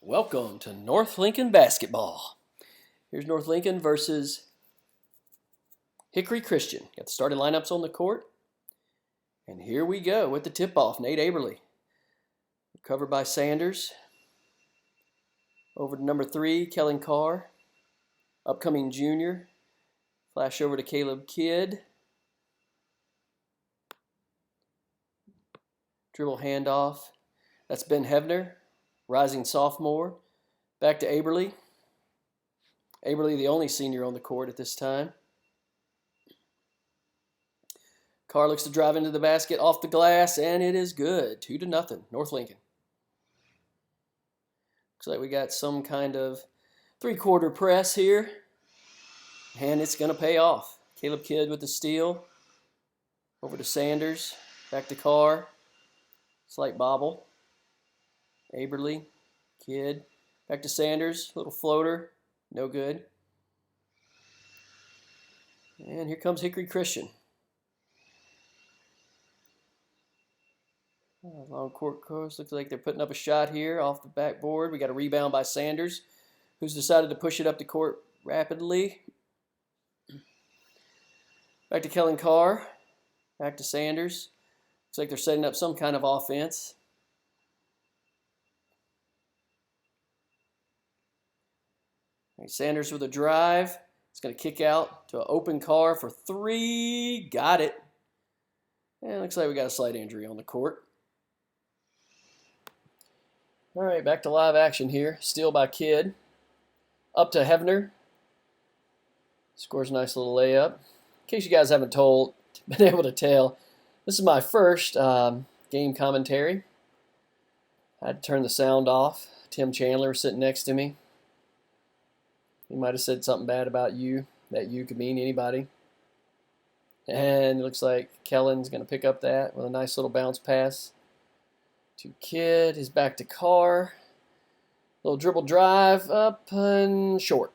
Welcome to North Lincoln basketball. Here's North Lincoln versus Hickory Christian. Got the starting lineups on the court. And here we go with the tip-off. Nate Aberly. Covered by Sanders. Over to number 3, Kellen Carr. Upcoming junior. Flash over to Caleb Kidd. Dribble handoff. That's Ben Hebner. Rising sophomore. Back to Aberly. Aberly, the only senior on the court at this time. Carr looks to drive into the basket off the glass, and it is good. 2-0, North Lincoln. Looks like we got some kind of three-quarter press here, and it's going to pay off. Caleb Kidd with the steal. Over to Sanders. Back to Carr. Slight bobble. Aberly, Kidd, back to Sanders, little floater, no good. And here comes Hickory Christian. Long court course, looks like they're putting up a shot here off the backboard. We got a rebound by Sanders, who's decided to push it up the court rapidly. Back to Kellen Carr, back to Sanders. Looks like they're setting up some kind of offense. Sanders with a drive. It's going to kick out to an open Carr for 3. Got it. And it looks like we got a slight injury on the court. All right, back to live action here. Steal by Kidd. Up to Hebner. Scores a nice little layup. In case you guys haven't been able to tell, this is my first game commentary. I had to turn the sound off. Tim Chandler was sitting next to me. He might have said something bad about you. That you could mean anybody. And it looks like Kellen's going to pick up that with a nice little bounce pass to Kidd. He's back to Carr. Little dribble drive up and short.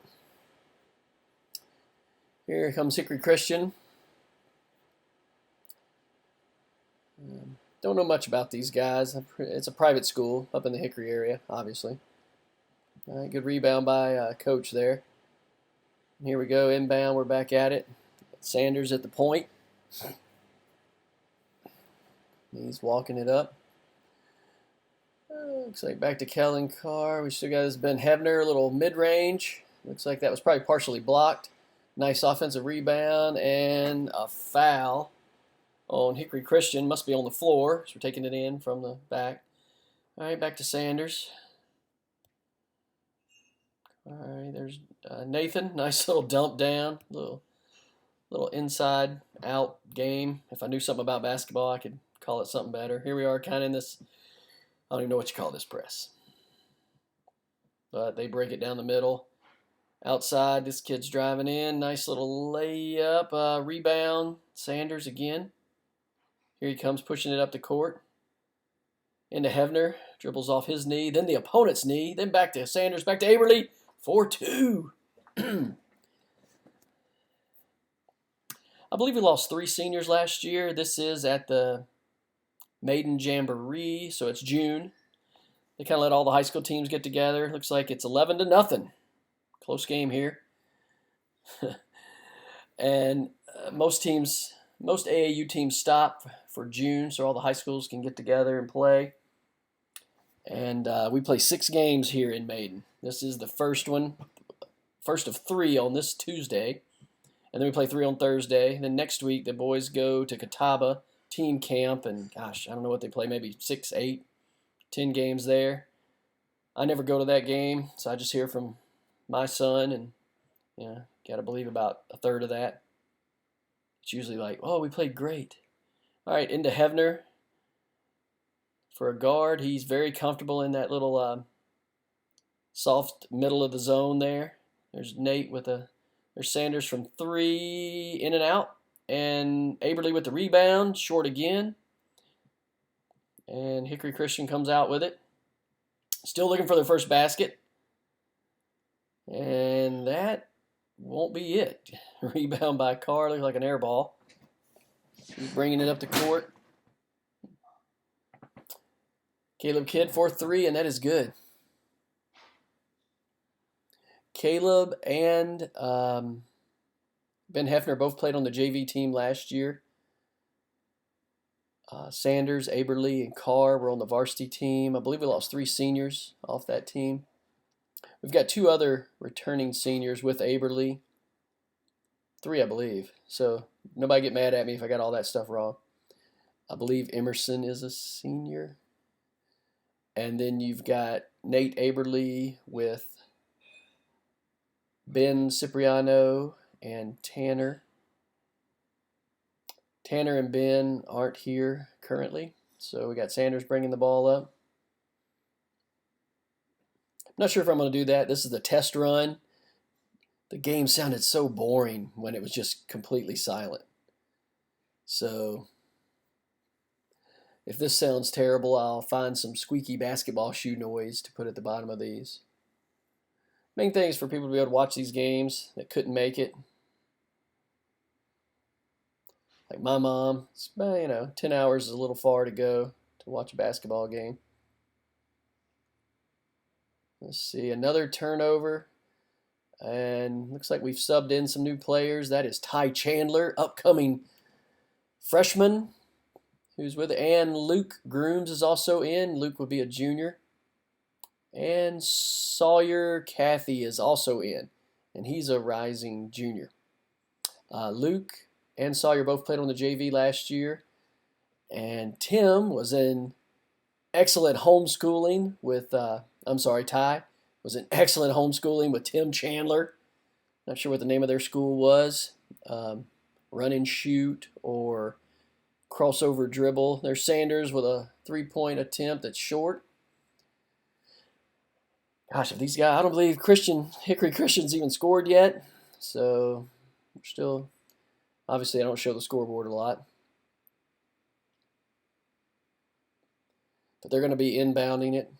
Here comes Hickory Christian. Don't know much about these guys. It's a private school up in the Hickory area, obviously. All right, good rebound by Coach there. Here we go, inbound. We're back at it. Sanders at the point. He's walking it up. Looks like back to Kellen Carr. We still got this Ben Hebner, a little mid-range. Looks like that was probably partially blocked. Nice offensive rebound and a foul on Hickory Christian. Must be on the floor, so we're taking it in from the back. All right, back to Sanders. All right, there's Nathan. Nice little dump down. Little inside out game. If I knew something about basketball, I could call it something better. Here we are kind of in this, I don't even know what you call this press. But they break it down the middle. Outside, this kid's driving in. Nice little layup. Rebound. Sanders again. Here he comes pushing it up the court. Into Hebner. Dribbles off his knee. Then the opponent's knee. Then back to Sanders. Back to Aberly. 4-2. I believe we lost 3 seniors last year. This is at the Maiden Jamboree, so it's June. They kind of let all the high school teams get together. Looks like it's 11-0. Close game here. And most AAU teams stop for June, so all the high schools can get together and play. And we play 6 games here in Maiden. This is the first one, first of 3 on this Tuesday. And then we play 3 on Thursday. Then next week, the boys go to Catawba team camp. And gosh, I don't know what they play, maybe 6, 8, 10 games there. I never go to that game, so I just hear from my son. And, got to believe about a third of that. It's usually like, oh, we played great. All right, into Hebner. For a guard, he's very comfortable in that little soft middle of the zone there. There's Nate there's Sanders from 3, in and out. And Aberly with the rebound, short again. And Hickory Christian comes out with it. Still looking for their first basket. And that won't be it. Rebound by Carr, looks like an air ball. He's bringing it up the court. Caleb Kidd for 3, and that is good. Caleb and Ben Hefner both played on the JV team last year. Sanders, Aberly, and Carr were on the varsity team. I believe we lost 3 seniors off that team. We've got 2 other returning seniors with Aberly. 3, I believe. So nobody get mad at me if I got all that stuff wrong. I believe Emerson is a senior. And then you've got Nate Aberly with Ben Cipriano and Tanner. Tanner and Ben aren't here currently, so we got Sanders bringing the ball up. I'm not sure if I'm going to do that. This is the test run. The game sounded so boring when it was just completely silent. So if this sounds terrible, I'll find some squeaky basketball shoe noise to put at the bottom of these. Main thing is for people to be able to watch these games that couldn't make it. Like my mom, it's, 10 hours is a little far to go to watch a basketball game. Let's see, another turnover. And looks like we've subbed in some new players. That is Ty Chandler, upcoming freshman, who's with it. And Luke Grooms is also in. Luke would be a junior. And Sawyer Cathy is also in. And he's a rising junior. Luke and Sawyer both played on the JV last year. And Tim was in excellent homeschooling with, Ty was in excellent homeschooling with Tim Chandler. Not sure what the name of their school was. Run and shoot or crossover dribble. There's Sanders with a 3-point attempt that's short. Gosh, if these guys, I don't believe Hickory Christian's even scored yet. So we're still, obviously I don't show the scoreboard a lot. But they're going to be inbounding it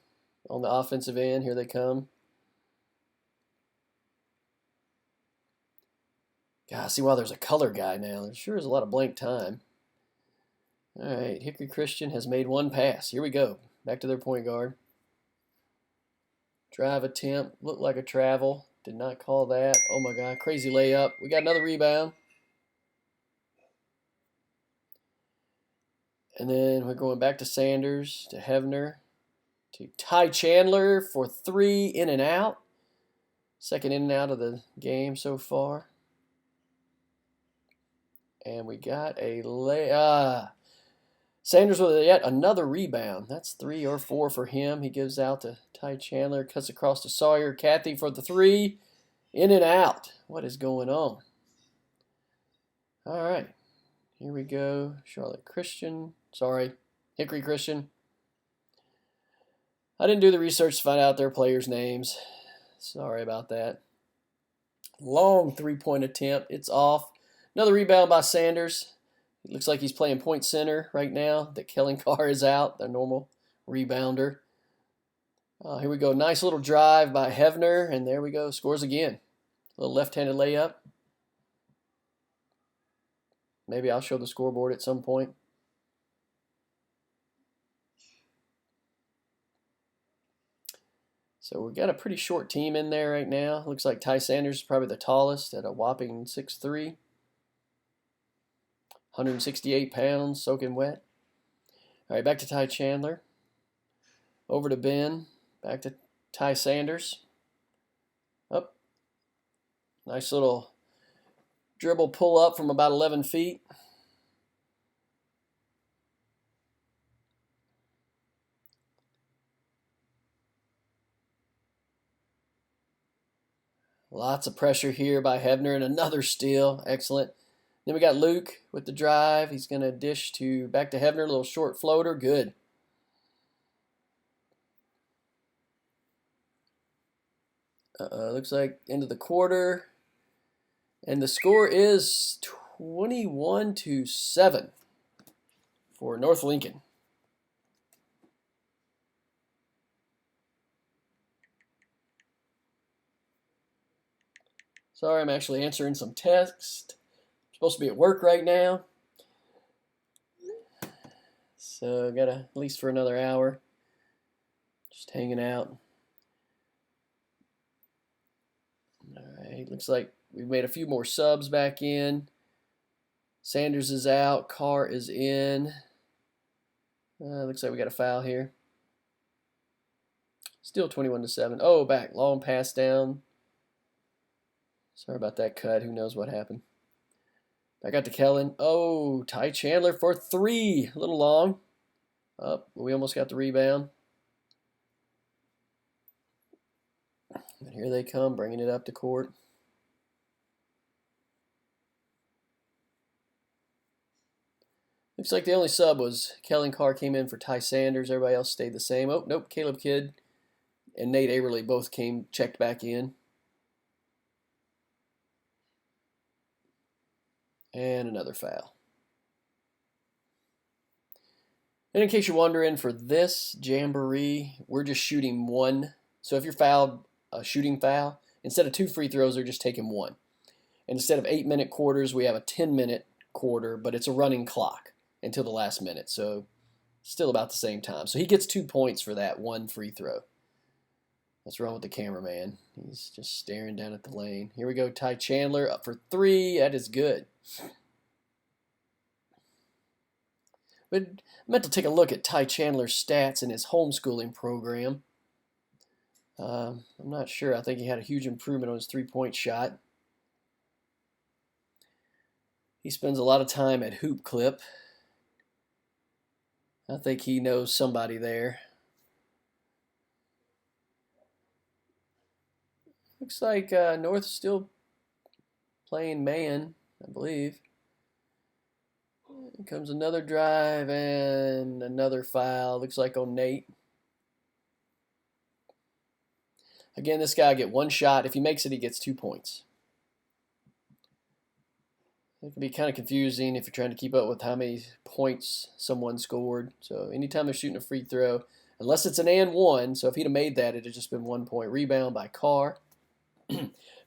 on the offensive end. Here they come. God, see why there's a color guy now. There sure is a lot of blank time. All right, Hickory Christian has made 1 pass. Here we go. Back to their point guard. Drive attempt. Looked like a travel. Did not call that. Oh my God, crazy layup. We got another rebound. And then we're going back to Sanders, to Hefner, to Ty Chandler for 3 in and out. Second in and out of the game so far. And we got a Sanders with yet another rebound. That's 3 or 4 for him. He gives out to Ty Chandler, cuts across to Sawyer Cathy for the 3. In and out. What is going on? All right. Here we go. Hickory Christian. I didn't do the research to find out their players' names. Sorry about that. Long 3-point attempt. It's off. Another rebound by Sanders. It looks like he's playing point center right now. That Kellen Carr is out, their normal rebounder. Here we go. Nice little drive by Hefner, and there we go. Scores again. A little left-handed layup. Maybe I'll show the scoreboard at some point. So we've got a pretty short team in there right now. Looks like Ty Sanders is probably the tallest at a whopping 6'3". 168 pounds, soaking wet. All right, back to Ty Chandler. Over to Ben. Back to Ty Sanders. Up. Nice little dribble pull up from about 11 feet. Lots of pressure here by Hefner and another steal. Excellent. Then we got Luke with the drive. He's going to dish back to Hefner. A little short floater. Good. Looks like end of the quarter. And the score is 21-7 for North Lincoln. Sorry, I'm actually answering some text. I'm supposed to be at work right now. So I got at least for another hour. Just hanging out. All right, looks like we've made a few more subs back in. Sanders is out. Carr is in. Looks like we got a foul here. Still 21-7. Oh, back. Long pass down. Sorry about that cut. Who knows what happened. Back out to Kellen. Oh, Ty Chandler for 3. A little long. Up. We almost got the rebound. And here they come, bringing it up to court. Looks like the only sub was Kellen Carr came in for Ty Sanders. Everybody else stayed the same. Oh, nope. Caleb Kidd and Nate Aberle both checked back in. And another foul. And in case you're wondering, for this Jamboree, we're just shooting 1. So if you're fouled, a shooting foul, instead of 2 free throws, they're just taking 1. And instead of 8-minute quarters, we have a 10-minute quarter, but it's a running clock until the last minute. So still about the same time. So he gets 2 points for that 1 free throw. What's wrong with the cameraman? He's just staring down at the lane. Here we go. Ty Chandler up for 3. That is good. But I meant to take a look at Ty Chandler's stats in his homeschooling program. I'm not sure. I think he had a huge improvement on his 3-point shot. He spends a lot of time at Hoop Clip. I think he knows somebody there. Looks like North is still playing man, I believe. Here comes another drive and another foul. Looks like on Nate. Again, this guy will get 1 shot. If he makes it, he gets 2 points. It can be kind of confusing if you're trying to keep up with how many points someone scored. So anytime they're shooting a free throw, unless it's an and 1, so if he'd have made that, it'd have just been 1 point. Rebound by Carr.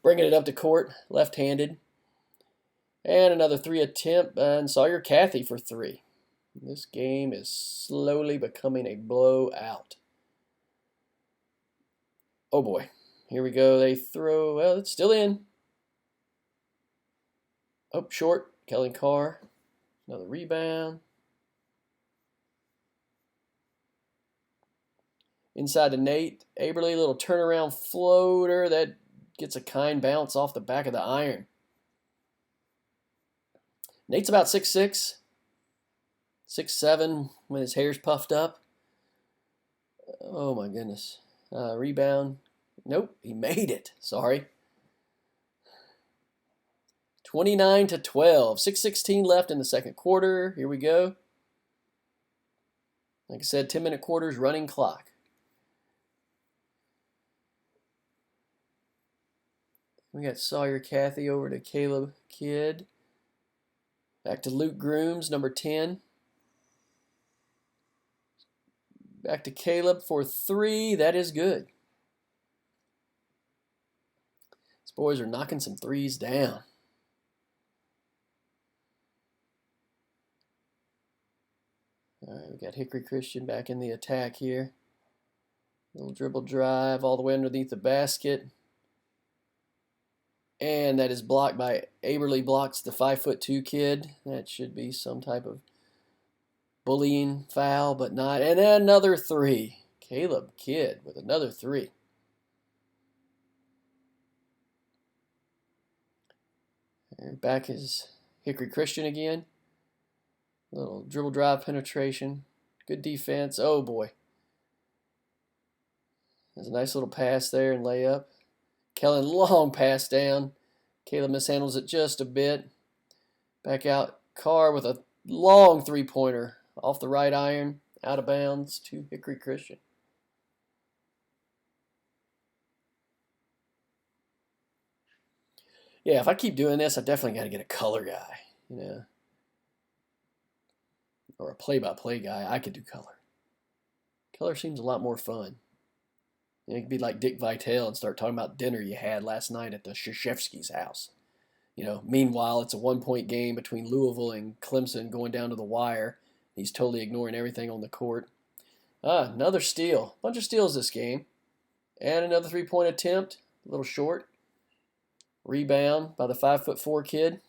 Bringing it up to court, left-handed. And another 3 attempt, and Sawyer Cathy for 3. This game is slowly becoming a blowout. Oh boy, here we go. They throw, well, it's still in. Oh, short, Kellen Carr. Another rebound. Inside to Nate Aberle, little turnaround floater that gets a kind bounce off the back of the iron. Nate's about 6'6", 6'7" when his hair's puffed up. Oh my goodness. Rebound. Nope, he made it. Sorry. 29-12. 6:16 left in the second quarter. Here we go. Like I said, 10-minute quarters, running clock. We got Sawyer Cathy over to Caleb Kidd. Back to Luke Grooms, number 10. Back to Caleb for 3. That is good. These boys are knocking some threes down. All right, we got Hickory Christian back in the attack here. Little dribble drive all the way underneath the basket. And that is blocked by Aberle, blocks the 5'2" kid. That should be some type of bullying foul, but not. And then another 3. Caleb Kidd with another 3. And back is Hickory Christian again. Little dribble drive penetration. Good defense. Oh boy. There's a nice little pass there and layup. Kellen, long pass down. Caleb mishandles it just a bit. Back out. Carr with a long 3-pointer off the right iron. Out of bounds to Hickory Christian. Yeah, if I keep doing this, I definitely got to get a color guy, you know, or a play-by-play guy. I could do color. Color seems a lot more fun. You know, it could be like Dick Vitale and start talking about dinner you had last night at the Krzyzewski's house. You know, meanwhile, it's a 1-point game between Louisville and Clemson going down to the wire. He's totally ignoring everything on the court. Another steal. Bunch of steals this game. And another 3-point attempt. A little short. Rebound by the 5'4" kid.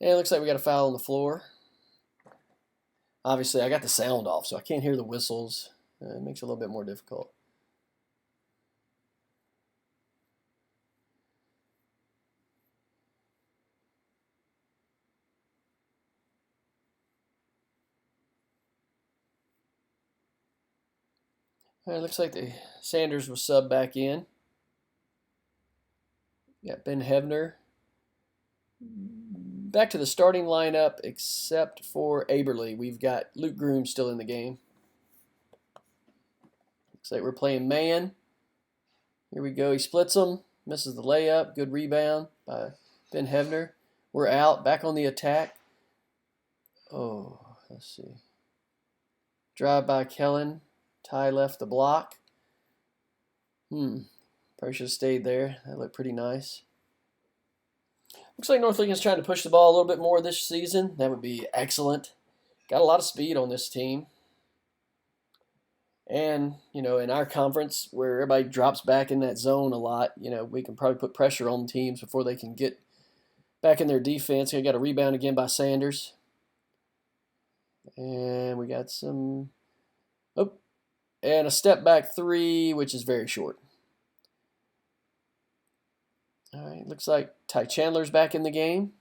And it looks like we got a foul on the floor. Obviously, I got the sound off, so I can't hear the whistles. It makes it a little bit more difficult. All right, looks like the Sanders was subbed back in. Got Ben Hebner back to the starting lineup, except for Aberly. We've got Luke Groom still in the game. Looks like we're playing man. Here we go. He splits them, misses the layup. Good rebound by Ben Hebner. We're out, back on the attack. Oh, let's see. Drive by Kellen. Ty left the block. Probably should have stayed there. That looked pretty nice. Looks like North Lincoln's trying to push the ball a little bit more this season. That would be excellent. Got a lot of speed on this team. And, in our conference where everybody drops back in that zone a lot, we can probably put pressure on teams before they can get back in their defense. We got a rebound again by Sanders. And we got some... and a step back three, which is very short. All right, looks like Ty Chandler's back in the game.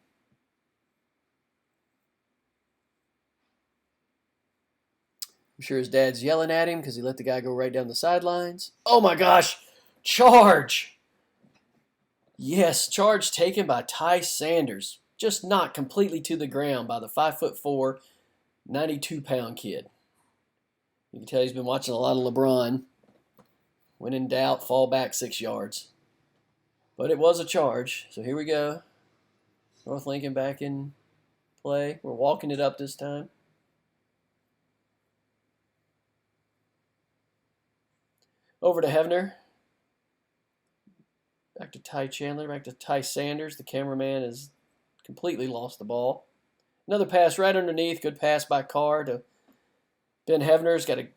I'm sure his dad's yelling at him because he let the guy go right down the sidelines. Oh my gosh, charge! Yes, charge taken by Ty Sanders. Just knocked completely to the ground by the 5'4", 92-pound kid. You can tell he's been watching a lot of LeBron. When in doubt, fall back 6 yards. But it was a charge, so here we go. North Lincoln back in play. We're walking it up this time. Over to Hebner. Back to Ty Chandler, back to Ty Sanders. The cameraman has completely lost the ball. Another pass right underneath. Good pass by Carr to Ben Hebner's got a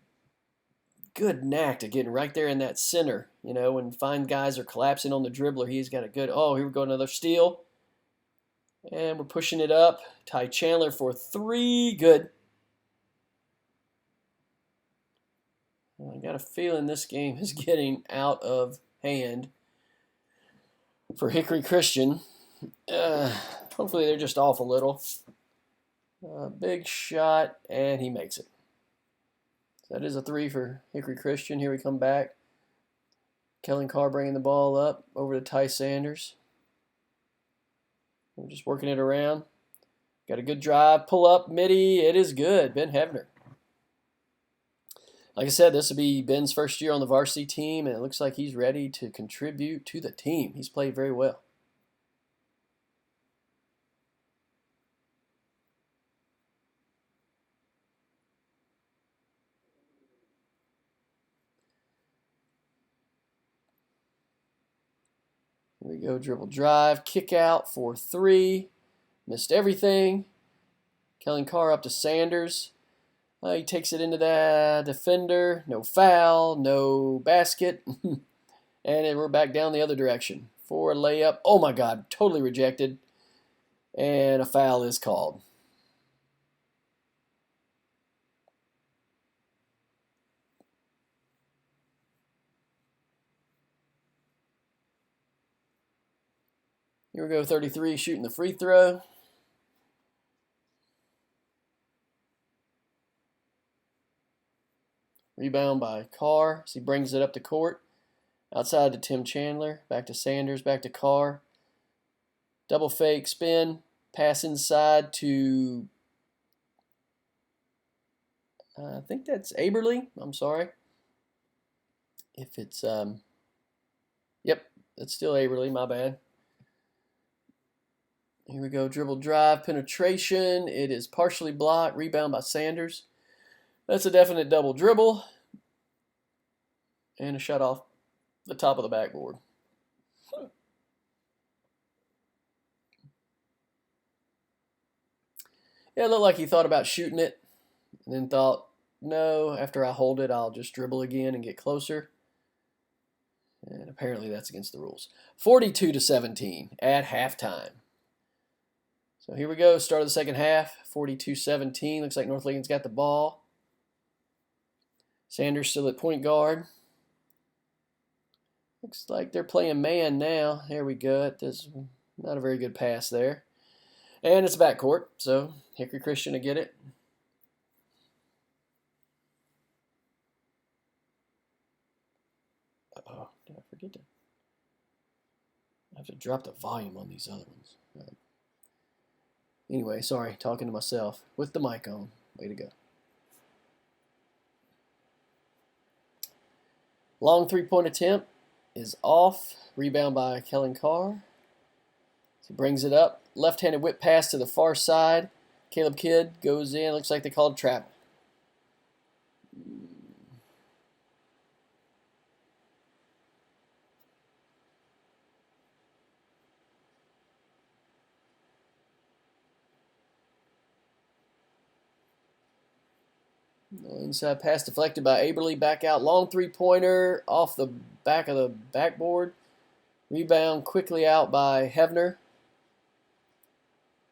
good knack to getting right there in that center. When fine guys are collapsing on the dribbler, he's got a good... Oh, here we go, another steal. And we're pushing it up. Ty Chandler for 3. Good. I got a feeling this game is getting out of hand for Hickory Christian. Hopefully they're just off a little. Big shot, and he makes it. That is a 3 for Hickory Christian. Here we come back. Kellen Carr bringing the ball up over to Ty Sanders. We're just working it around. Got a good drive, pull up, midi. It is good. Ben Hebner. Like I said, this will be Ben's first year on the varsity team, and it looks like he's ready to contribute to the team. He's played very well. Here we go, dribble drive, kick out for 3. Missed everything. Kellen Carr up to Sanders. He takes it into the defender. No foul, no basket. And we're back down the other direction. For a layup. Oh my God, totally rejected. And a foul is called. Here we go, 33, shooting the free throw. Rebound by Carr as he brings it up the court. Outside to Tim Chandler. Back to Sanders, back to Carr. Double fake, spin. Pass inside to, I think that's Aberly. I'm sorry. If it's, yep, it's still Aberly, my bad. Here we go, dribble drive, penetration. It is partially blocked. Rebound by Sanders. That's a definite double dribble. And a shot off the top of the backboard. Yeah, it looked like he thought about shooting it and then thought, no, after I hold it, I'll just dribble again and get closer. And apparently that's against the rules. 42-17 at halftime. So here we go, start of the second half, 42-17. Looks like North Lincoln's got the ball. Sanders still at point guard. Looks like they're playing man now. There we go. There's not a very good pass there. And it's backcourt, so Hickory Christian to get it. Uh-oh, did I forget to? I have to drop the volume on these other ones. Anyway, sorry, talking to myself with the mic on. Way to go. Long three-point attempt is off. Rebound by Kellen Carr. He brings it up. Left-handed whip pass to the far side. Caleb Kidd goes in. Looks like they called travel. Inside pass deflected by Aberly. Back out. Long three-pointer off the back of the backboard. Rebound quickly out by Hevner.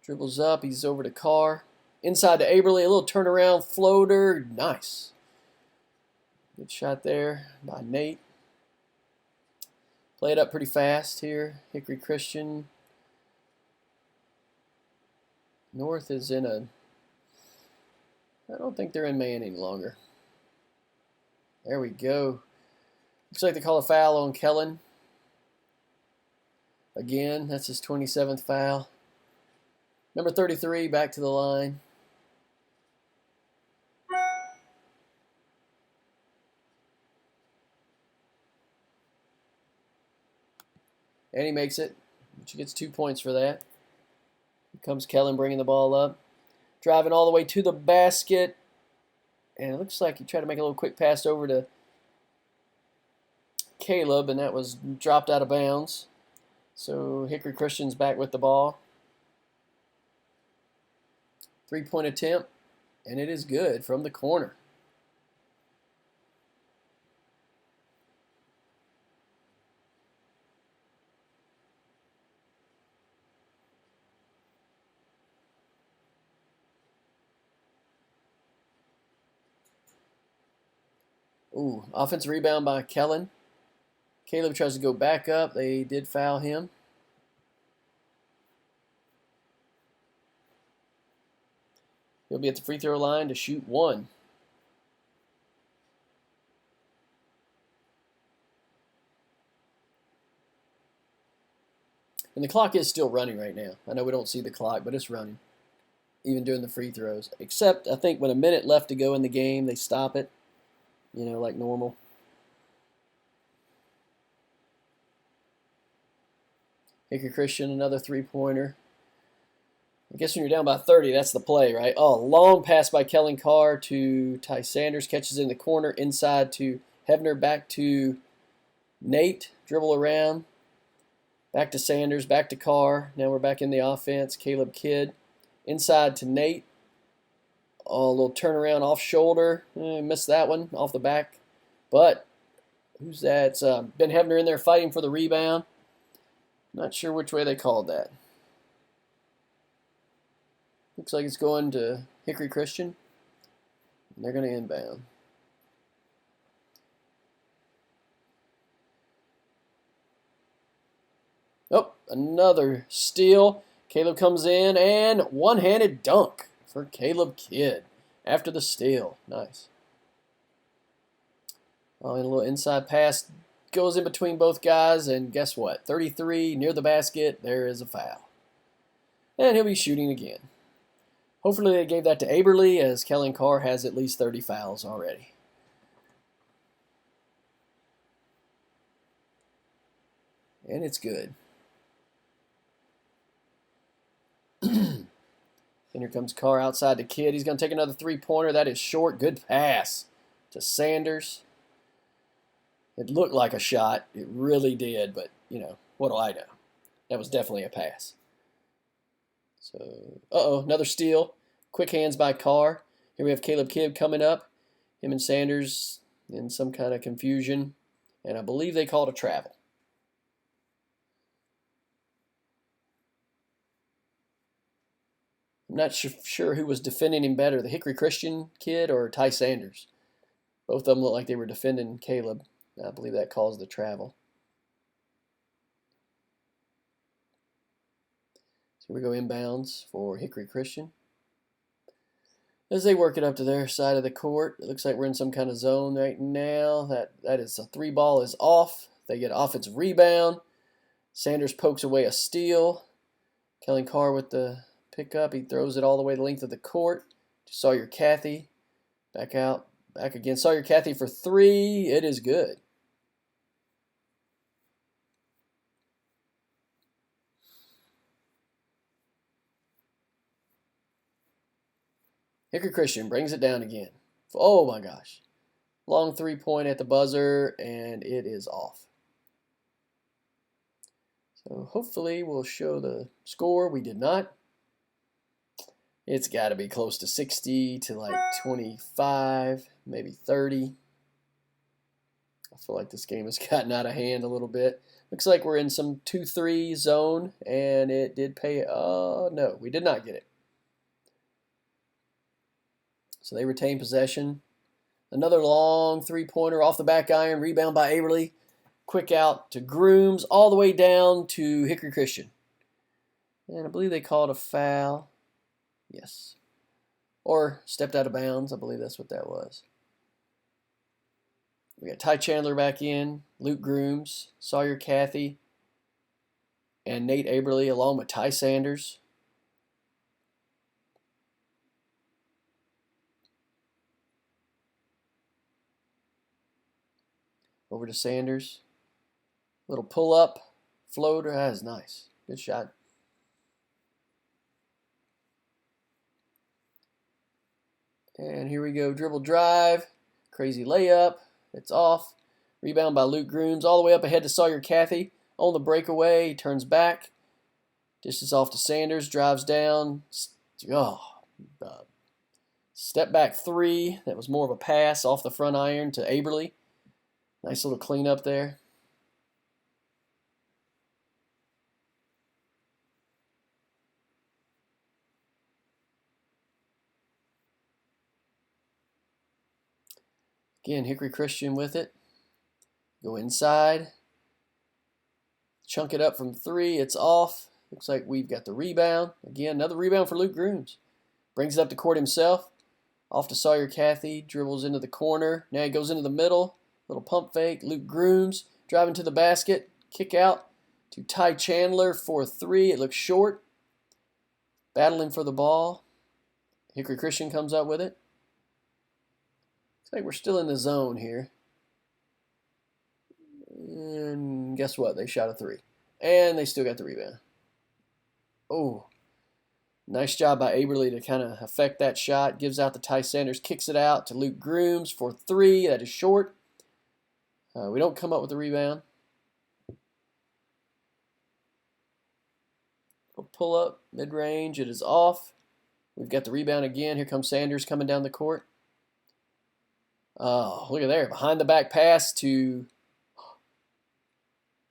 Dribbles up. He's over to Carr. Inside to Aberly. A little turnaround floater. Nice. Good shot there by Nate. Play it up pretty fast here. Hickory Christian. North is in a... I don't think they're in man any longer. There we go. Looks like they call a foul on Kellen. Again, that's his 27th foul. Number 33 back to the line. And he makes it, which he gets 2 points for that. Here comes Kellen bringing the ball up. Driving all the way to the basket. And it looks like he tried to make a little quick pass over to Caleb, and that was dropped out of bounds. So Hickory Christian's back with the ball. Three-point attempt, and it is good from the corner. Ooh, offensive rebound by Kellen. Caleb tries to go back up. They did foul him. He'll be at the free throw line to shoot one. And the clock is still running right now. I know we don't see the clock, but it's running, even during the free throws. Except, I think, when a minute left to go in the game, they stop it, you know, like normal. Hickory Christian, another three-pointer. I guess when you're down by 30, that's the play, right? Oh, long pass by Kellen Carr to Ty Sanders. Catches in the corner, inside to Hevner, back to Nate. Dribble around. Back to Sanders, back to Carr. Now we're back in the offense. Caleb Kidd. Inside to Nate. Oh, a little turnaround off shoulder. Missed that one off the back. But who's that? It's Ben Hevner in there fighting for the rebound. Not sure which way they called that. Looks like it's going to Hickory Christian. And they're going to inbound. Oh, another steal. Caleb comes in and one-handed dunk for Caleb Kidd after the steal. Nice. Oh, and a little inside pass goes in between both guys, and guess what? 33 near the basket. There is a foul. And he'll be shooting again. Hopefully they gave that to Aberly, as Kellen Carr has at least 30 fouls already. And it's good. And here comes Carr outside to Kidd. He's going to take another three-pointer. That is short. Good pass to Sanders. It looked like a shot. It really did, but, you know, what do I know? That was definitely a pass. So, another steal. Quick hands by Carr. Here we have Caleb Kidd coming up. Him and Sanders in some kind of confusion. And I believe they called a travel. I'm not sure who was defending him better, the Hickory Christian kid or Ty Sanders. Both of them looked like they were defending Caleb. I believe that caused the travel. So here we go inbounds for Hickory Christian. As they work it up to their side of the court, it looks like we're in some kind of zone right now. That is a 3-ball is off. They get offensive rebound. Sanders pokes away a steal. Kellen Carr with the pickup. He throws it all the way the length of the court to Sawyer Cathy. Back out. Back again. Sawyer Cathy for 3. It is good. Hickory Christian brings it down again. Oh my gosh. Long 3-point at the buzzer, and it is off. So hopefully we'll show the score. We did not. It's got to be close to 60 to like 25, maybe 30. I feel like this game has gotten out of hand a little bit. Looks like we're in some 2-3 zone, and it did pay. No, we did not get it. So they retain possession. Another long 3-pointer off the back iron. Rebound by Averly. Quick out to Grooms. All the way down to Hickory Christian. And I believe they called a foul. Yes. Or stepped out of bounds. I believe that's what that was. We got Ty Chandler back in. Luke Grooms. Sawyer Cathy. And Nate Averly along with Ty Sanders. Over to Sanders. Little pull up. Floater. That is nice. Good shot. And here we go. Dribble drive. Crazy layup. It's off. Rebound by Luke Grooms. All the way up ahead to Sawyer Cathy. On the breakaway. He turns back. Dishes off to Sanders. Drives down. Step back 3. That was more of a pass off the front iron to Averly. Nice little cleanup there. Again, Hickory Christian with it. Go inside. Chunk it up from 3. It's off. Looks like we've got the rebound. Again, another rebound for Luke Grooms. Brings it up the court himself. Off to Sawyer Cathy. Dribbles into the corner. Now he goes into the middle. Little pump fake. Luke Grooms driving to the basket. Kick out to Ty Chandler for 3. It looks short. Battling for the ball. Hickory Christian comes up with it. Looks like we're still in the zone here. And guess what? They shot a 3. And they still got the rebound. Oh, nice job by Averly to kind of affect that shot. Gives out to Ty Sanders. Kicks it out to Luke Grooms for 3. That is short. We don't come up with the rebound. Pull up, mid-range. It is off. We've got the rebound again. Here comes Sanders coming down the court. Oh, look at there. Behind the back pass to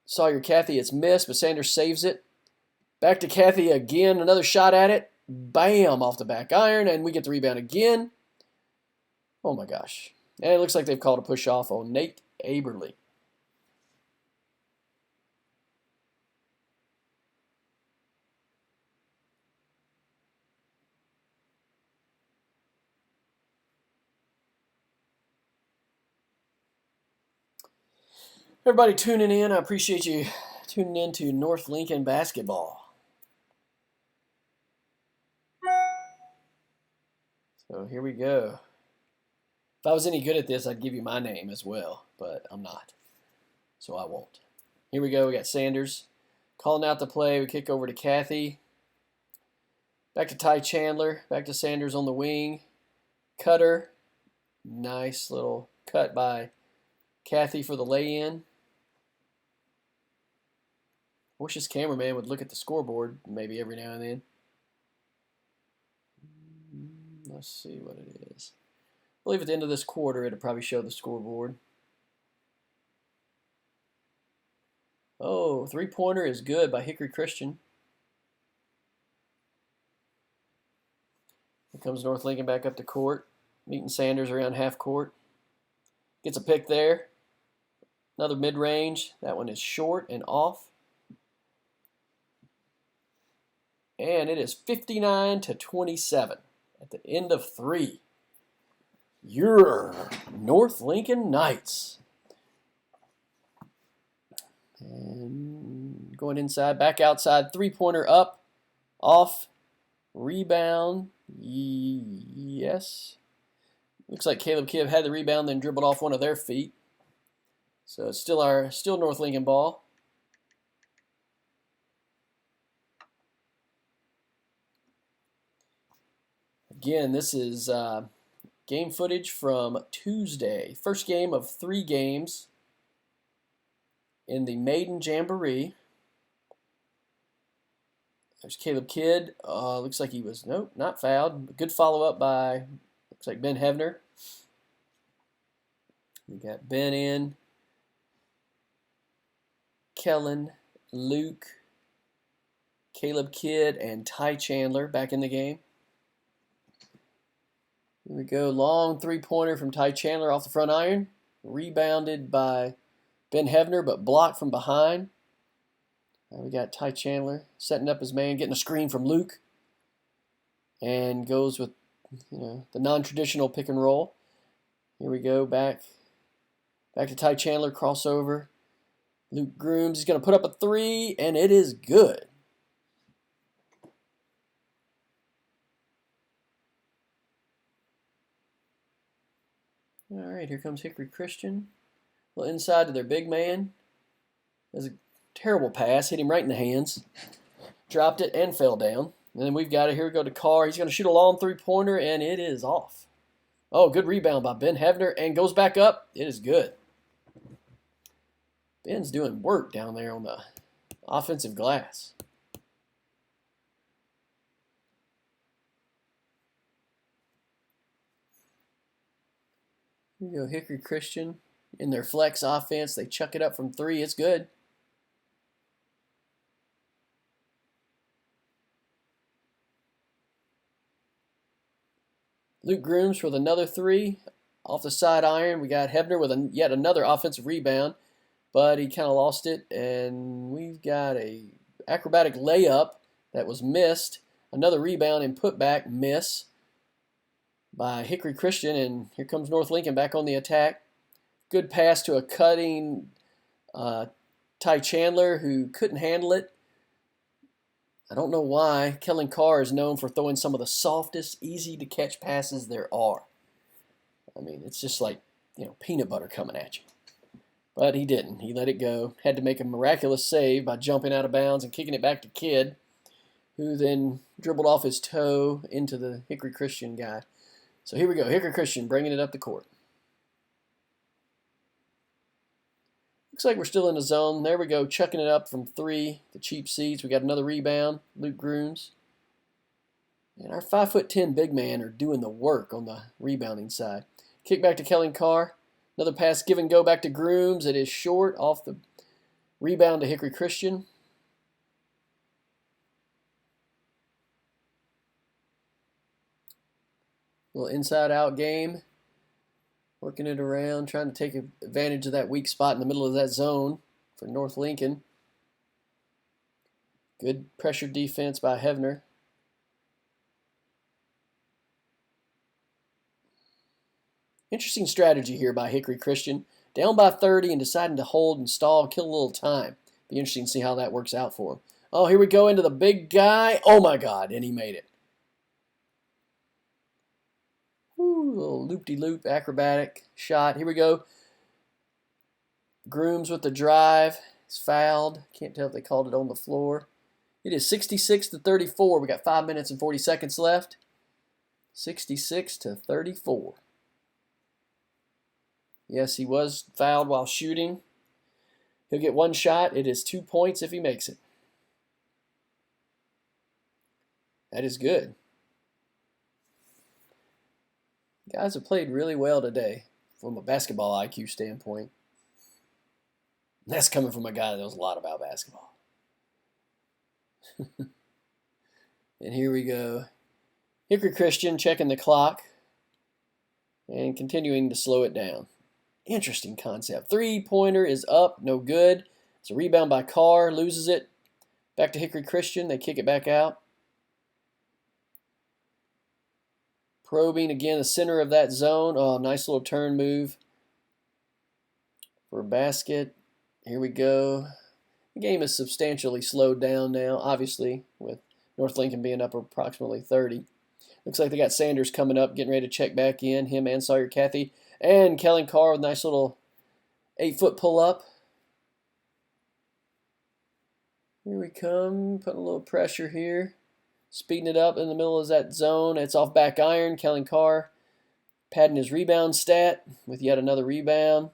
Sawyer Cathy. It's missed, but Sanders saves it. Back to Cathy again. Another shot at it. Bam! Off the back iron, and we get the rebound again. Oh my gosh. And it looks like they've called a push off on Nate Averly. Everybody tuning in, I appreciate you tuning in to North Lincoln basketball. So here we go. If I was any good at this, I'd give you my name as well, but I'm not, so I won't. Here we go. We got Sanders calling out the play. We kick over to Cathy. Back to Ty Chandler. Back to Sanders on the wing. Cutter. Nice little cut by Cathy for the lay-in. I wish this cameraman would look at the scoreboard maybe every now and then. Let's see what it is. I believe at the end of this quarter, it'll probably show the scoreboard. Oh, three-pointer is good by Hickory Christian. Here comes North Lincoln back up to court. Meeting Sanders around half court. Gets a pick there. Another mid-range. That one is short and off. And it is 59-27 at the end of 3. Your North Lincoln Knights. And going inside, back outside, three-pointer up, off, rebound, yes. Looks like Caleb Kidd had the rebound, then dribbled off one of their feet. So it's still North Lincoln ball. Again, this is game footage from Tuesday. First game of 3 games in the Maiden Jamboree. There's Caleb Kidd. Looks like he was, nope, not fouled. Good follow-up by, looks like Ben Hevner. We got Ben in. Kellen, Luke, Caleb Kidd, and Ty Chandler back in the game. Here we go. Long three-pointer from Ty Chandler off the front iron. Rebounded by Ben Hevner, but blocked from behind. Now we got Ty Chandler setting up his man, getting a screen from Luke. And goes with the non-traditional pick and roll. Here we go. Back to Ty Chandler, crossover. Luke Grooms, he's going to put up a 3, and it is good. All right, here comes Hickory Christian. Well, inside to their big man. That's a terrible pass. Hit him right in the hands. Dropped it and fell down. And then we've got it. Here we go to Carr. He's going to shoot a long three-pointer, and it is off. Oh, good rebound by Ben Hevner, and goes back up. It is good. Ben's doing work down there on the offensive glass. Here we go, Hickory Christian. In their flex offense, they chuck it up from 3. It's good. Luke Grooms with another 3. Off the side iron, we got Hevner with yet another offensive rebound. But he kind of lost it, and we've got a acrobatic layup that was missed. Another rebound and putback miss by Hickory Christian, and here comes North Lincoln back on the attack. Good pass to a cutting Ty Chandler, who couldn't handle it. I don't know why. Kellen Carr is known for throwing some of the softest, easy-to-catch passes there are. I mean, it's just like, peanut butter coming at you. But he didn't. He let it go. Had to make a miraculous save by jumping out of bounds and kicking it back to Kidd, who then dribbled off his toe into the Hickory Christian guy. So here we go. Hickory Christian bringing it up the court. Looks like we're still in the zone. There we go. Chucking it up from 3. The cheap seats. We got another rebound. Luke Grooms. And our 5'10" big man are doing the work on the rebounding side. Kick back to Kellen Carr. Another pass, give and go back to Grooms. It is short off the rebound to Hickory Christian. Little inside-out game. Working it around, trying to take advantage of that weak spot in the middle of that zone for North Lincoln. Good pressure defense by Hevner. Interesting strategy here by Hickory Christian. Down by 30 and deciding to hold and stall, kill a little time. Be interesting to see how that works out for him. Oh, here we go into the big guy. Oh, my God, and he made it. Woo, little loop-de-loop acrobatic shot. Here we go. Grooms with the drive. He's fouled. Can't tell if they called it on the floor. It is 66-34. We got 5 minutes and 40 seconds left. 66-34. Yes, he was fouled while shooting. He'll get one shot. It is 2 points if he makes it. That is good. Guys have played really well today from a basketball IQ standpoint. That's coming from a guy that knows a lot about basketball. And here we go. Hickory Christian checking the clock and continuing to slow it down. Interesting concept. Three-pointer is up, no good. It's a rebound by Carr, loses it. Back to Hickory Christian, they kick it back out. Probing again, the center of that zone. Oh, nice little turn move for a basket. Here we go. The game is substantially slowed down now, obviously, with North Lincoln being up approximately 30. Looks like they got Sanders coming up, getting ready to check back in. Him and Sawyer Cathy. And Kellen Carr with a nice little 8-foot pull-up. Here we come, putting a little pressure here. Speeding it up in the middle of that zone. It's off back iron. Kellen Carr padding his rebound stat with yet another rebound.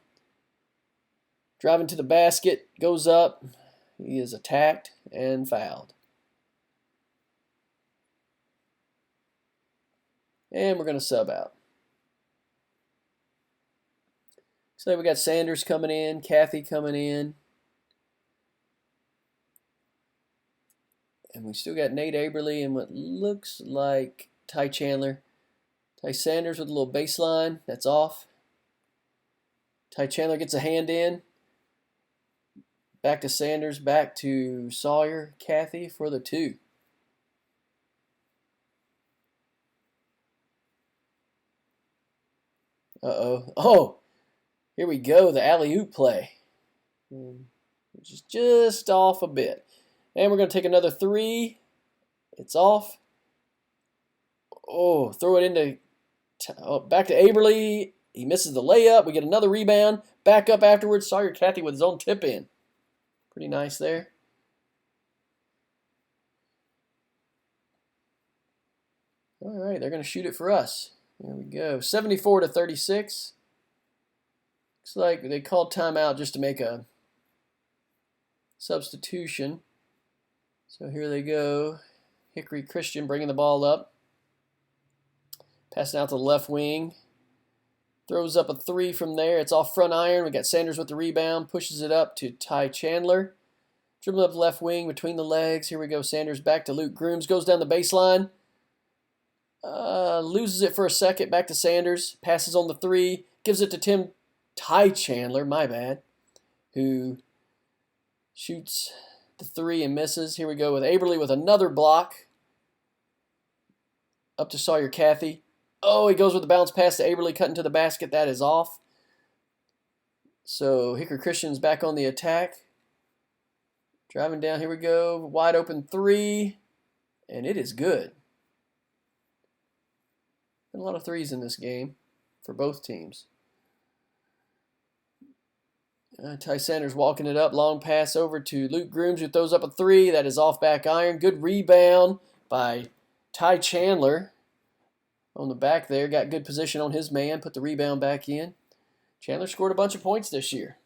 Driving to the basket, goes up. He is attacked and fouled. And we're going to sub out. So we got Sanders coming in, Cathy coming in. And we still got Nate Aberly and what looks like Ty Chandler. Ty Sanders with a little baseline. That's off. Ty Chandler gets a hand in. Back to Sanders. Back to Sawyer Cathy for the two. Uh-oh. Oh! Here we go. The alley-oop play. Which is just off a bit. And we're going to take another three. It's off. Oh, throw it into back to Aberly. He misses the layup. We get another rebound. Back up afterwards. Sawyer Cathy with his own tip in. Pretty nice there. All right, they're going to shoot it for us. There we go. 74-36. Looks like they called timeout just to make a substitution. So here they go. Hickory Christian bringing the ball up. Passing out to the left wing. Throws up a three from there. It's off front iron. We got Sanders with the rebound. Pushes it up to Ty Chandler. Dribbling up left wing between the legs. Here we go. Sanders back to Luke Grooms. Goes down the baseline. Loses it for a second. Back to Sanders. Passes on the three. Gives it to Ty Chandler. My bad. Who shoots the three and misses. Here we go with Aberly with another block. Up to Sawyer Cathy. Oh, he goes with the bounce pass to Aberly, cutting to the basket. That is off. So Hickory Christian's back on the attack. Driving down. Here we go. Wide open three. And it is good. Been a lot of threes in this game for both teams. Ty Sanders walking it up. Long pass over to Luke Grooms, who throws up a three. That is off back iron. Good rebound by Ty Chandler on the back there. Got good position on his man. Put the rebound back in. Chandler scored a bunch of points this year.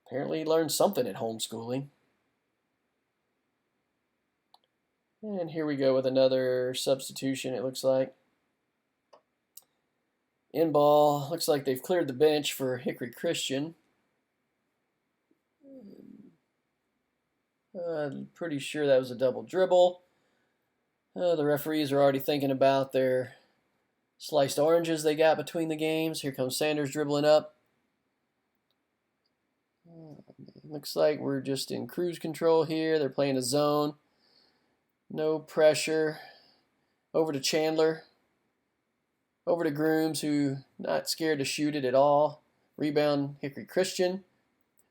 Apparently he learned something at homeschooling. And here we go with another substitution, it looks like. In ball. Looks like they've cleared the bench for Hickory Christian. Pretty sure that was a double dribble. The referees are already thinking about their sliced oranges they got between the games. Here comes Sanders dribbling up. Looks like we're just in cruise control here. They're playing a zone. No pressure. Over to Chandler. Over to Grooms, who not scared to shoot it at all. Rebound, Hickory Christian.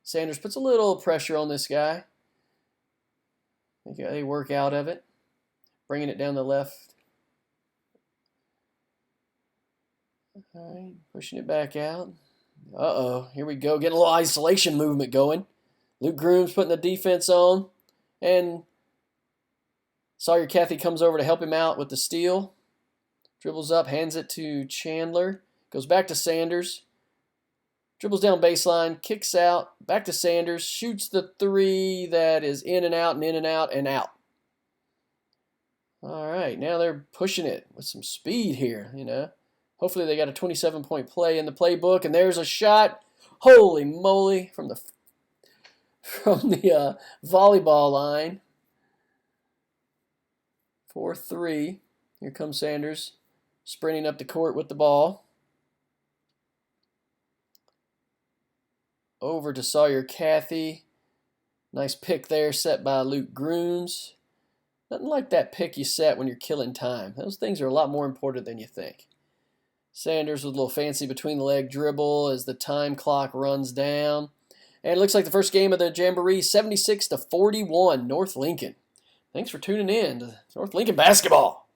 Sanders puts a little pressure on this guy. They work out of it. Bringing it down the left. All right, pushing it back out. Uh-oh, here we go. Getting a little isolation movement going. Luke Grooms putting the defense on. And Sawyer Cathy comes over to help him out with the steal. Dribbles up, hands it to Chandler. Goes back to Sanders. Dribbles down baseline, kicks out, back to Sanders, shoots the three that is in and out and in and out and out. All right, now they're pushing it with some speed here, you know. Hopefully they got a 27-point play in the playbook. And there's a shot. Holy moly, from the volleyball line. 4-3. Here comes Sanders sprinting up the court with the ball. Over to Sawyer Cathy. Nice pick there set by Luke Grooms. Nothing like that pick you set when you're killing time. Those things are a lot more important than you think. Sanders with a little fancy between the leg dribble as the time clock runs down. And it looks like the first game of the Jamboree, 76-41, North Lincoln. Thanks for tuning in to North Lincoln Basketball.